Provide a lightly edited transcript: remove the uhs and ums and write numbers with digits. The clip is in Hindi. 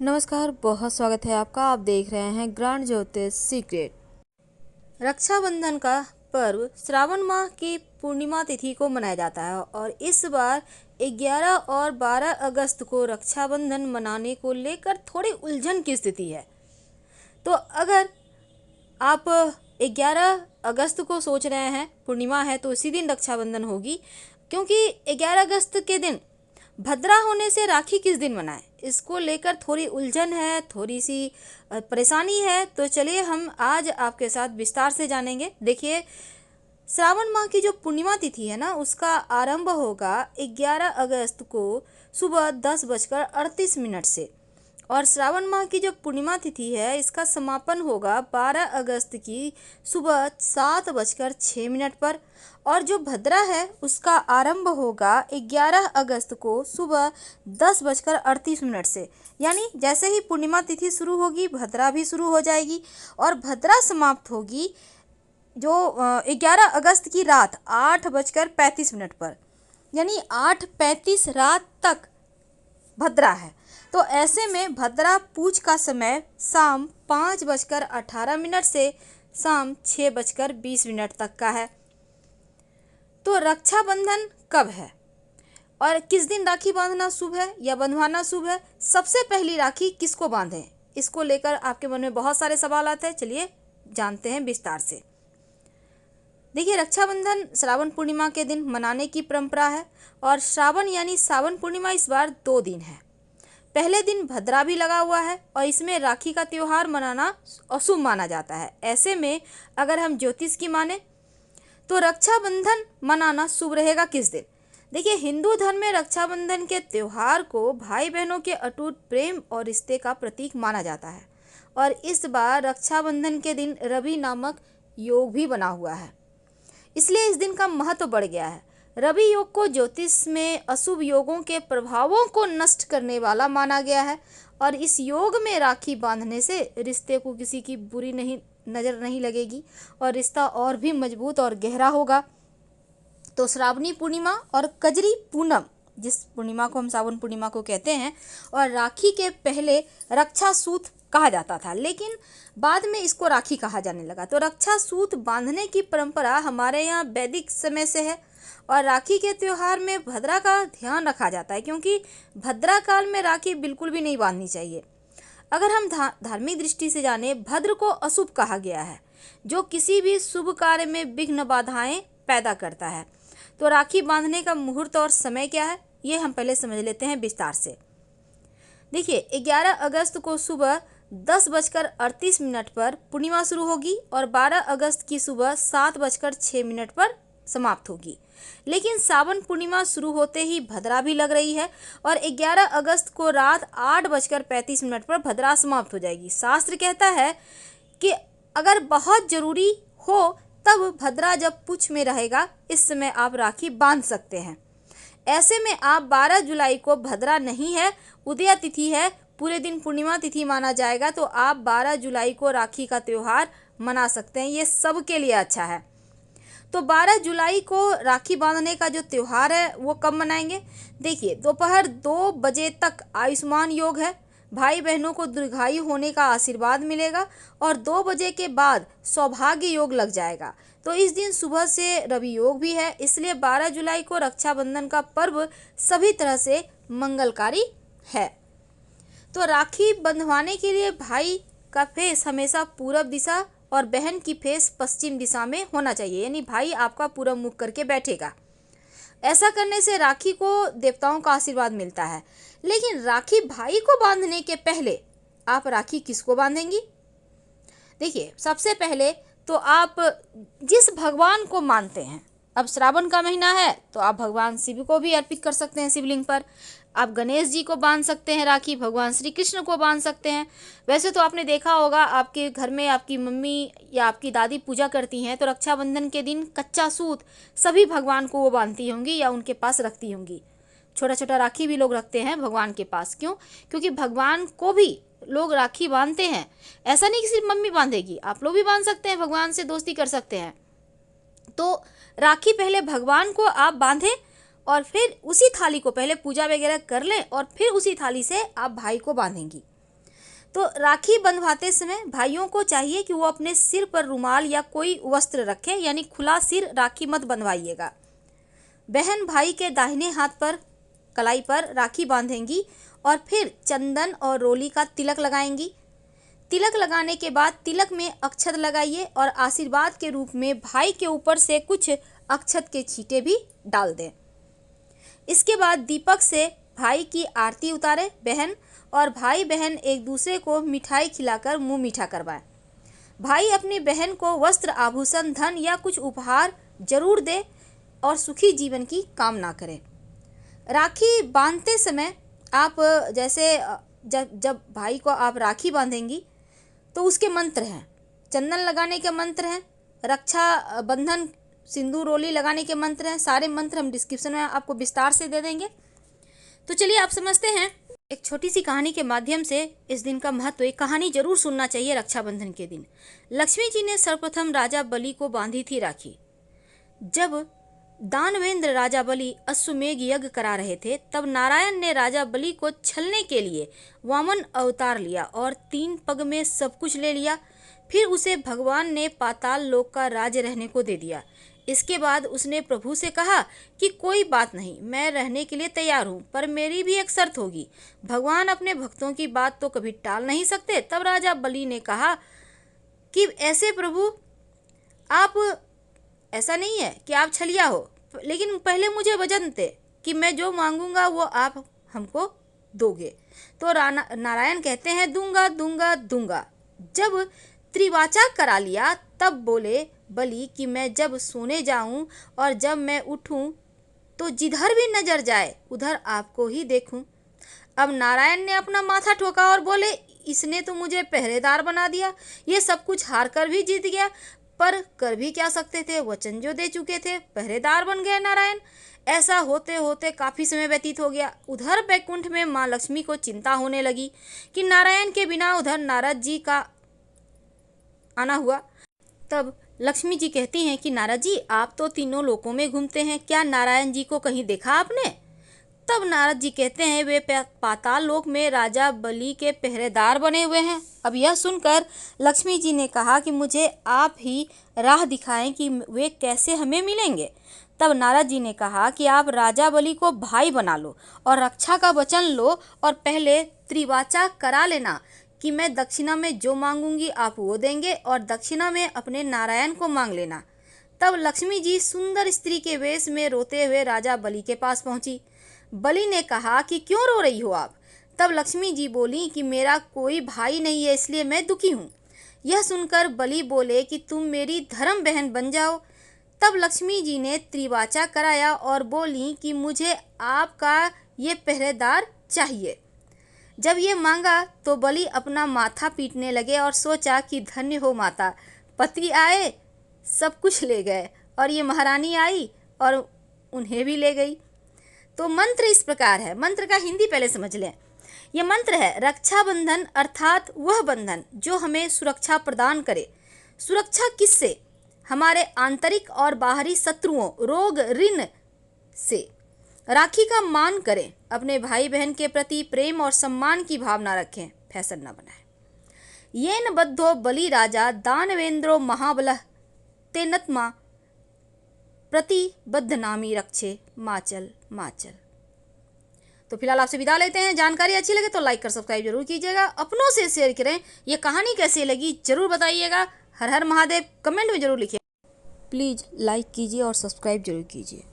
नमस्कार, बहुत स्वागत है आपका। आप देख रहे हैं ग्रांड ज्योतिष सीक्रेट। रक्षाबंधन का पर्व श्रावण माह की पूर्णिमा तिथि को मनाया जाता है और इस बार 11 और 12 अगस्त को रक्षाबंधन मनाने को लेकर थोड़ी उलझन की स्थिति है। तो अगर आप 11 अगस्त को सोच रहे हैं पूर्णिमा है तो इसी दिन रक्षाबंधन होगी, क्योंकि 11 अगस्त के दिन भद्रा होने से राखी किस दिन मनाएं, इसको लेकर थोड़ी उलझन है, थोड़ी सी परेशानी है। तो चलिए हम आज आपके साथ विस्तार से जानेंगे। देखिए, श्रावण माह की जो पूर्णिमा तिथि है ना, उसका आरंभ होगा 11 अगस्त को सुबह 10:38 से और श्रावण माह की जो पूर्णिमा तिथि है इसका समापन होगा 12 अगस्त की सुबह 7:06 पर और जो भद्रा है उसका आरंभ होगा 11 अगस्त को सुबह 10:38 से। यानी जैसे ही पूर्णिमा तिथि शुरू होगी भद्रा भी शुरू हो जाएगी और भद्रा समाप्त होगी जो 11 अगस्त की रात 8:35 पर, यानी 8:35 रात तक भद्रा है। तो ऐसे में भद्रा पूज का समय शाम 5:18 से शाम 6:20 तक का है। तो रक्षाबंधन कब है और किस दिन राखी बांधना शुभ है या बंधवाना शुभ है, सबसे पहली राखी किसको बांधें, इसको लेकर आपके मन में बहुत सारे सवाल आते हैं। चलिए जानते हैं विस्तार से। देखिए, रक्षाबंधन श्रावण पूर्णिमा के दिन मनाने की परंपरा है और श्रावण यानी सावन पूर्णिमा इस बार 2 दिन है। पहले दिन भद्रा भी लगा हुआ है और इसमें राखी का त्यौहार मनाना अशुभ माना जाता है। ऐसे में अगर हम ज्योतिष की माने तो रक्षाबंधन मनाना शुभ रहेगा किस दिन। देखिए, हिंदू धर्म में रक्षाबंधन के त्यौहार को भाई बहनों के अटूट प्रेम और रिश्ते का प्रतीक माना जाता है और इस बार रक्षाबंधन के दिन रवि नामक योग भी बना हुआ है, इसलिए इस दिन का महत्व बढ़ गया है। रवि योग को ज्योतिष में अशुभ योगों के प्रभावों को नष्ट करने वाला माना गया है और इस योग में राखी बांधने से रिश्ते को किसी की बुरी नज़र नहीं लगेगी और रिश्ता और भी मजबूत और गहरा होगा। तो श्रावणी पूर्णिमा और कजरी पूनम, जिस पूर्णिमा को हम श्रावण पूर्णिमा को कहते हैं, और राखी के पहले रक्षा सूत कहा जाता था, लेकिन बाद में इसको राखी कहा जाने लगा। तो रक्षा सूत बांधने की परंपरा हमारे यहाँ वैदिक समय से है और राखी के त्यौहार में भद्रा का ध्यान रखा जाता है, क्योंकि भद्रा काल में राखी बिल्कुल भी नहीं बांधनी चाहिए। अगर हम धार्मिक दृष्टि से जाने, भद्र को अशुभ कहा गया है जो किसी भी शुभ कार्य में विघ्न बाधाएं पैदा करता है। तो राखी बांधने का मुहूर्त और समय क्या है, ये हम पहले समझ लेते हैं विस्तार से। देखिए, 11 अगस्त को सुबह 10:38 पर पूर्णिमा शुरू होगी और 12 अगस्त की सुबह 7:06 पर समाप्त होगी। लेकिन सावन पूर्णिमा शुरू होते ही भद्रा भी लग रही है और 11 अगस्त को रात 8:35 पर भद्रा समाप्त हो जाएगी। शास्त्र कहता है कि अगर बहुत जरूरी हो तब भद्रा जब पुछ में रहेगा, इस समय आप राखी बांध सकते हैं। ऐसे में आप 12 जुलाई को भद्रा नहीं है, उदया तिथि है, पूरे दिन पूर्णिमा तिथि माना जाएगा, तो आप 12 जुलाई को राखी का त्यौहार मना सकते हैं। ये सबके लिए अच्छा है। तो 12 जुलाई को राखी बांधने का जो त्यौहार है वो कब मनाएंगे। देखिए, दोपहर 2 बजे तक आयुष्मान योग है, भाई बहनों को दीर्घायु होने का आशीर्वाद मिलेगा और 2 बजे के बाद सौभाग्य योग लग जाएगा। तो इस दिन सुबह से रवि योग भी है, इसलिए 12 जुलाई को रक्षाबंधन का पर्व सभी तरह से मंगलकारी है। तो राखी बंधवाने के लिए भाई का फेस हमेशा पूरब दिशा और बहन की फेस पश्चिम दिशा में होना चाहिए, यानी भाई आपका पूरब मुख करके बैठेगा। ऐसा करने से राखी को देवताओं का आशीर्वाद मिलता है। लेकिन राखी भाई को बांधने के पहले आप राखी किसको बांधेंगी। देखिए, सबसे पहले तो आप जिस भगवान को मानते हैं, अब श्रावण का महीना है तो आप भगवान शिव को भी अर्पित कर सकते हैं शिवलिंग पर। आप गणेश जी को बांध सकते हैं राखी, भगवान श्री कृष्ण को बांध सकते हैं। वैसे तो आपने देखा होगा आपके घर में आपकी मम्मी या आपकी दादी पूजा करती हैं तो रक्षाबंधन के दिन कच्चा सूत सभी भगवान को वो बांधती होंगी या उनके पास रखती होंगी। छोटा छोटा राखी भी लोग रखते हैं भगवान के पास। क्यों? क्योंकि भगवान को भी लोग राखी बांधते हैं। ऐसा नहीं कि सिर्फ मम्मी बांधेगी, आप लोग भी बांध सकते हैं, भगवान से दोस्ती कर सकते हैं। तो राखी पहले भगवान को आप बांधें और फिर उसी थाली को पहले पूजा वगैरह कर लें और फिर उसी थाली से आप भाई को बांधेंगी। तो राखी बंधवाते समय भाइयों को चाहिए कि वो अपने सिर पर रुमाल या कोई वस्त्र रखें, यानी खुला सिर राखी मत बंधवाइएगा। बहन भाई के दाहिने हाथ पर कलाई पर राखी बांधेंगी और फिर चंदन और रोली का तिलक लगाएंगी। तिलक लगाने के बाद तिलक में अक्षत लगाइए और आशीर्वाद के रूप में भाई के ऊपर से कुछ अक्षत के छींटे भी डाल दें। इसके बाद दीपक से भाई की आरती उतारे। बहन और भाई बहन एक दूसरे को मिठाई खिलाकर मुंह मीठा करवाएं। भाई अपनी बहन को वस्त्र, आभूषण, धन या कुछ उपहार जरूर दे और सुखी जीवन की कामना करें। राखी बांधते समय आप जैसे जब भाई को आप राखी बांधेंगी तो उसके मंत्र हैं, चंदन लगाने के मंत्र हैं, रक्षा बंधन सिंदूर रोली लगाने के मंत्र हैं। सारे मंत्र हम डिस्क्रिप्शन में आपको विस्तार से दे देंगे। तो चलिए आप समझते हैं एक छोटी सी कहानी के माध्यम से इस दिन का महत्व। एक कहानी जरूर सुनना चाहिए रक्षाबंधन के दिन। लक्ष्मी जी ने सर्वप्रथम राजा बलि को बांधी थी राखी। जब दानवेंद्र राजा बलि अश्वमेघ यज्ञ करा रहे थे, तब नारायण ने राजा बलि को छलने के लिए वामन अवतार लिया और 3 पग में सब कुछ ले लिया। फिर उसे भगवान ने पाताल लोक का राज्य रहने को दे दिया। इसके बाद उसने प्रभु से कहा कि कोई बात नहीं, मैं रहने के लिए तैयार हूँ, पर मेरी भी एक शर्त होगी। भगवान अपने भक्तों की बात तो कभी टाल नहीं सकते। तब राजा बलि ने कहा कि ऐसे प्रभु, आप ऐसा नहीं है कि आप छलिया हो, लेकिन पहले मुझे वचन दे कि मैं जो मांगूंगा वो आप हमको दोगे। तो नारायण कहते हैं दूंगा दूंगा दूंगा। जब त्रिवाचा करा लिया तब बोले बलि कि मैं जब सोने जाऊं और जब मैं उठूं तो जिधर भी नजर जाए उधर आपको ही देखूं। अब नारायण ने अपना माथा ठोका और बोले, इसने तो मुझे पहरेदार बना दिया, ये सब कुछ हार कर भी जीत गया, पर कर भी क्या सकते थे, वचन जो दे चुके थे, पहरेदार बन गए नारायण। ऐसा होते होते काफी समय व्यतीत हो गया। उधर बैकुंठ में माँ लक्ष्मी को चिंता होने लगी कि नारायण के बिना उधर नारद जी का आना हुआ। तब लक्ष्मी जी कहती हैं कि नारद जी, आप तो तीनों लोकों में घूमते हैं, क्या नारायण जी को कहीं देखा आपने? तब नारद जी कहते हैं वे पाताल लोक में राजा बलि के पहरेदार बने हुए हैं। अब यह सुनकर लक्ष्मी जी ने कहा कि मुझे आप ही राह दिखाएं कि वे कैसे हमें मिलेंगे। तब नारद जी ने कहा कि आप राजा बलि को भाई बना लो और रक्षा का वचन लो और पहले त्रिवाचा करा लेना कि मैं दक्षिणा में जो मांगूंगी आप वो देंगे और दक्षिणा में अपने नारायण को मांग लेना। तब लक्ष्मी जी सुंदर स्त्री के वेश में रोते हुए राजा बलि के पास पहुंची। बलि ने कहा कि क्यों रो रही हो आप? तब लक्ष्मी जी बोली कि मेरा कोई भाई नहीं है, इसलिए मैं दुखी हूँ। यह सुनकर बलि बोले कि तुम मेरी धर्म बहन बन जाओ। तब लक्ष्मी जी ने त्रिवाचा कराया और बोली कि मुझे आपका ये पहरेदार चाहिए। जब ये मांगा तो बलि अपना माथा पीटने लगे और सोचा कि धन्य हो माता, पति आए सब कुछ ले गए और ये महारानी आई और उन्हें भी ले गई। तो मंत्र इस प्रकार है। मंत्र का हिंदी पहले समझ लें। यह मंत्र है, रक्षाबंधन अर्थात वह बंधन जो हमें सुरक्षा प्रदान करे। सुरक्षा किससे? हमारे आंतरिक और बाहरी शत्रुओं, रोग, ऋण से। राखी का मान करें, अपने भाई बहन के प्रति प्रेम और सम्मान की भावना रखें, फैशन न बनाएं। येन बद्धो बलि राजा दानवेंद्रो महाबलः तेनत्मा प्रतिबद्ध नामी रक्षे माचल माचल। तो फिलहाल आपसे विदा लेते हैं। जानकारी अच्छी लगे तो लाइक कर सब्सक्राइब जरूर कीजिएगा, अपनों से शेयर करें। ये कहानी कैसी लगी जरूर बताइएगा। हर हर महादेव कमेंट में जरूर लिखिए। प्लीज़ लाइक कीजिए और सब्सक्राइब जरूर कीजिए।